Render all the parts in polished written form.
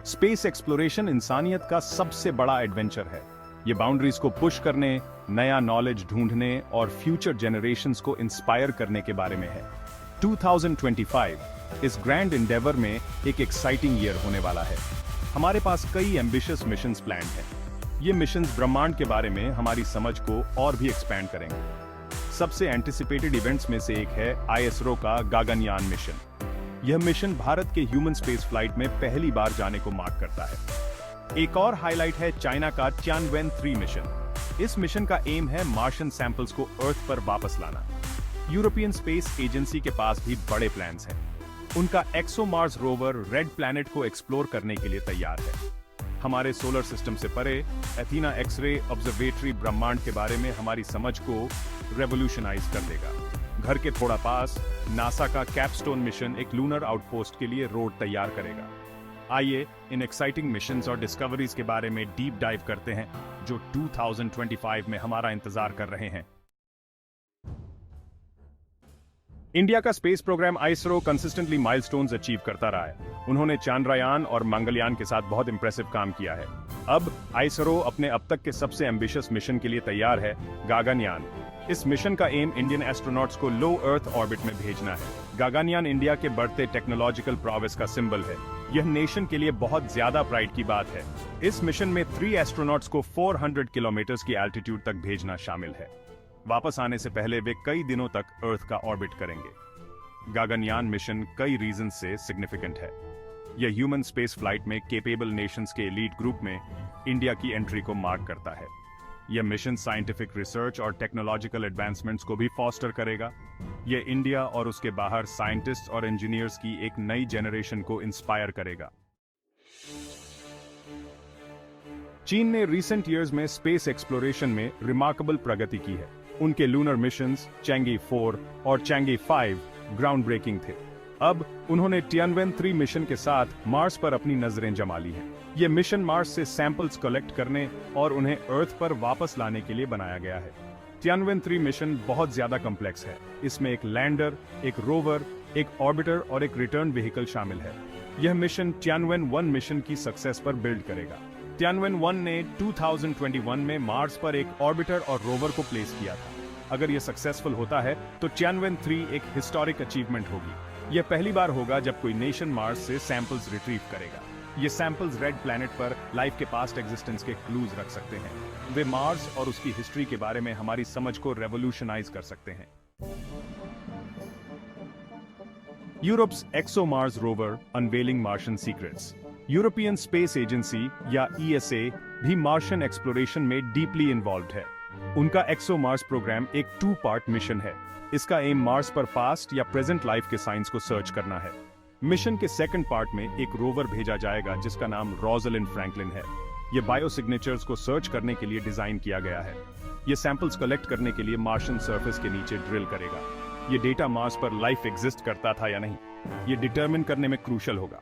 Space exploration इंसानियत का सबसे बड़ा एडवेंचर है। ये बाउंड्रीज को पुश करने, नया नॉलेज ढूंढने और फ्यूचर जनरेशंस को इंस्पायर करने के बारे में है। 2025 इस ग्रैंड इंडेवर में एक एक्साइटिंग ईयर होने वाला है। हमारे पास कई एम्बिशियस मिशंस प्लान्ड हैं। ये मिशंस ब्रह्मांड के बारे में हमारी समझ को और भी एक्सपैंड करेंगे। सबसे एंटिसिपेटेड इवेंट्स में से एक है ISRO का गगनयान मिशन। यह मिशन भारत के ह्यूमन स्पेस फ्लाइट में पहली बार जाने को मार्क करता है। एक और हाईलाइट है चाइना का Tianwen-3 मिशन। इस मिशन का एम है मार्शियन सैंपल्स को अर्थ पर वापस लाना। यूरोपियन स्पेस एजेंसी के पास भी बड़े प्लान्स हैं। उनका एक्सोमार्स रोवर रेड प्लैनेट को एक्सप्लोर करने के लिए तैयार है। हमारे सोलर सिस्टम से परे एथीना एक्सरे ऑब्जर्वेटरी ब्रह्मांड के बारे में हमारी समझ को रेवोल्यूशनाइज कर देगा। घर के थोड़ा पास नासा का कैपस्टोन मिशन एक लूनर आउटपोस्ट के लिए रोड तैयार करेगा। आइए इन एक्साइटिंग मिशंस और डिस्कवरीज के बारे में डीप डाइव करते हैं जो 2025 में हमारा इंतजार कर रहे हैं। इंडिया का space program ISRO consistently milestones achieve करता रहा है। उन्होंने चांद्रयान और मंगलयान के साथ बहुत इंप्रेसिव काम किया है। अब ISRO अपने अब तक के सबसे एम्बिशियस मिशन के लिए तैयार है, गगनयान। इस मिशन का एम इंडियन एस्ट्रोनॉट्स को लो अर्थ ऑर्बिट में भेजना है। गगनयान इंडिया के बढ़ते टेक्नोलॉजिकल प्रोग्रेस का सिंबल है। यह नेशन के लिए बहुत ज्यादा प्राइड की बात है। इस मिशन में 3 एस्ट्रोनॉट्स को 400 किलोमीटर की एल्टीट्यूड तक भेजना शामिल है। वापस आने से पहले वे कई दिनों तक अर्थ का ऑर्बिट करेंगे। गगनयान मिशन कई रीजन से सिग्निफिकेंट है। यह ह्यूमन स्पेस फ्लाइट में केपेबल नेशंस के एलीट ग्रुप में इंडिया की एंट्री को मार्क करता है। यह मिशन साइंटिफिक रिसर्च और टेक्नोलॉजिकल एडवांसमेंट्स को भी फॉस्टर करेगा। यह इंडिया और उसके बाहर साइंटिस्ट और इंजीनियर्स की एक नई जनरेशन को इंस्पायर करेगा। चीन ने रिसेंट ईयर्स में स्पेस एक्सप्लोरेशन में रिमार्केबल प्रगति की है। उनके लूनर मिशंस चैंगी 4 और चैंगी 5 ग्राउंड ब्रेकिंग थे। अब उन्होंने Tianwen-3 मिशन के साथ मार्स पर अपनी नजरें जमा ली हैं। ये मिशन मार्स से सैंपल्स कलेक्ट करने और उन्हें अर्थ पर वापस लाने के लिए बनाया गया है। Tianwen-3 मिशन बहुत ज्यादा कॉम्प्लेक्स है। इसमें एक लैंडर, एक रोवर, एक ऑर्बिटर और एक रिटर्न व्हीकल शामिल है। यह मिशन Tianwen-1 मिशन की सक्सेस पर बिल्ड करेगा। Tianwen-1 ने 2021 में मार्स पर एक ऑर्बिटर और रोवर को प्लेस किया था। अगर यह सक्सेसफुल होता है तो Tianwen-3 एक हिस्टोरिक अचीवमेंट होगी। यह पहली बार होगा जब कोई नेशन मार्स से सैंपल्स रिट्रीव करेगा। ये सैंपल्स रेड प्लैनेट पर लाइफ के पास्ट एग्जिस्टेंस के क्लूज रख सकते हैं। वे मार्स और उसकी हिस्ट्री के बारे में हमारी समझ को रेवोल्यूशनाइज कर सकते हैं। Europe's ExoMars rover unveiling Martian secrets. European space agency या ESA भी मार्शियन एक्सप्लोरेशन में डीपली इन्वॉल्व्ड है। उनका एक्सोमार्स प्रोग्राम एक 2 पार्ट मिशन है। इसका एम मार्स पर पास्ट या प्रेजेंट लाइफ के साइंस को सर्च करना है। मिशन के सेकंड पार्ट में एक रोवर भेजा जाएगा जिसका नाम रोजलिंड फ्रैंकलिन है। यह बायोसिग्नेचर्स को सर्च करने के लिए डिजाइन किया गया है। यह सैंपल्स कलेक्ट करने के लिए मार्शियन सरफेस के नीचे ड्रिल करेगा। यह डेटा मार्स पर लाइफ एग्जिस्ट करता था या नहीं, यह डिटरमिन करने में क्रूशल होगा।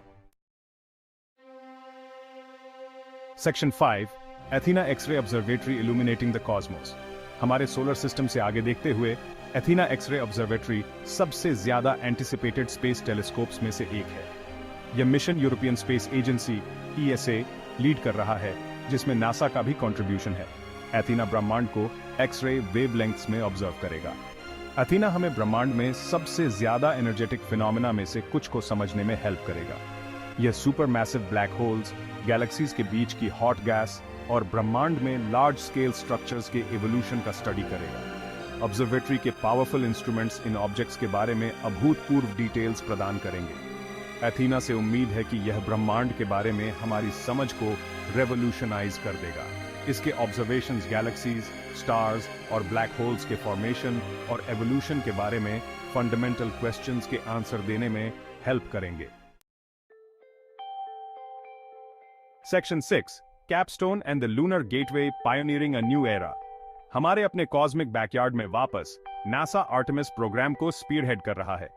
Section 5 Athena X-ray observatory illuminating the cosmos. हमारे सोलर सिस्टम से आगे देखते हुए एथीना एक्सरे ऑब्जर्वेटरी सबसे ज्यादा एंटिसिपेटेड स्पेस टेलीस्कोप्स में से एक है। यह mission European space agency ESA lead कर रहा है, जिसमें नासा का भी कंट्रीब्यूशन है। एथीना ब्रह्मांड को एक्सरे वेवलेंथ्स में ऑब्जर्व करेगा। एथीना हमें ब्रह्मांड में सबसे ज्यादा एनर्जेटिक फिनोमेना में से कुछ को समझने में हेल्प करेगा। यह super massive black holes, galaxies के बीच की हॉट गैस और ब्रह्मांड में लार्ज स्केल स्ट्रक्चर्स के इवोल्यूशन का स्टडी करेगा। ऑब्जर्वेटरी के पावरफुल इंस्ट्रूमेंट्स इन ऑब्जेक्ट्स के बारे में अभूतपूर्व डिटेल्स प्रदान करेंगे। एथीना से उम्मीद है कि यह ब्रह्मांड के बारे में हमारी समझ को रेवोल्यूशनाइज कर देगा। इसके ऑब्जर्वेशंस गैलेक्सीज, स्टार्स और ब्लैक होल्स के फॉर्मेशन और एवोल्यूशन के बारे में फंडामेंटल क्वेश्चंस के आंसर देने में हेल्प करेंगे। Section 6 capstone and the lunar gateway pioneering a new era. हमारे अपने कॉस्मिक बैकयार्ड में वापस नासा आर्टेमिस प्रोग्राम को स्पीडहेड कर रहा है।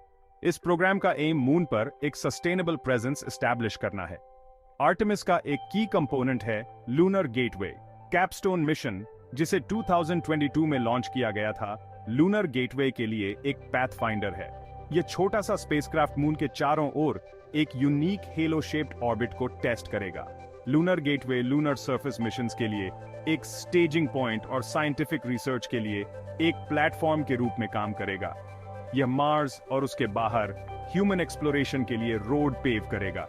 इस प्रोग्राम का एम मून पर एक सस्टेनेबल प्रेजेंस एस्टैब्लिश करना है। आर्टेमिस का एक की कंपोनेंट है लूनर गेटवे। कैपस्टोन मिशन, जिसे 2022 में लॉन्च किया गया था, लूनर गेटवे के लिए एक पैथफाइंडर है। यह छोटा सा स्पेसक्राफ्ट मून के चारों ओर एक यूनिक हेलो शेप्ड ऑर्बिट को टेस्ट करेगा। Lunar gateway lunar surface missions के लिए एक स्टेजिंग पॉइंट और साइंटिफिक रिसर्च के लिए एक प्लेटफॉर्म के रूप में काम करेगा। यह मार्स और उसके बाहर ह्यूमन एक्सप्लोरेशन के लिए रोड पेव करेगा।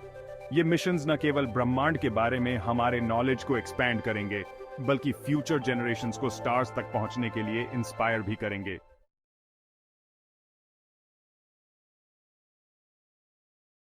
ये मिशंस न केवल ब्रह्मांड के बारे में हमारे नॉलेज को एक्सपैंड करेंगे, बल्कि फ्यूचर जनरेशंस को स्टार्स तक पहुंचने के लिए इंस्पायर भी करेंगे।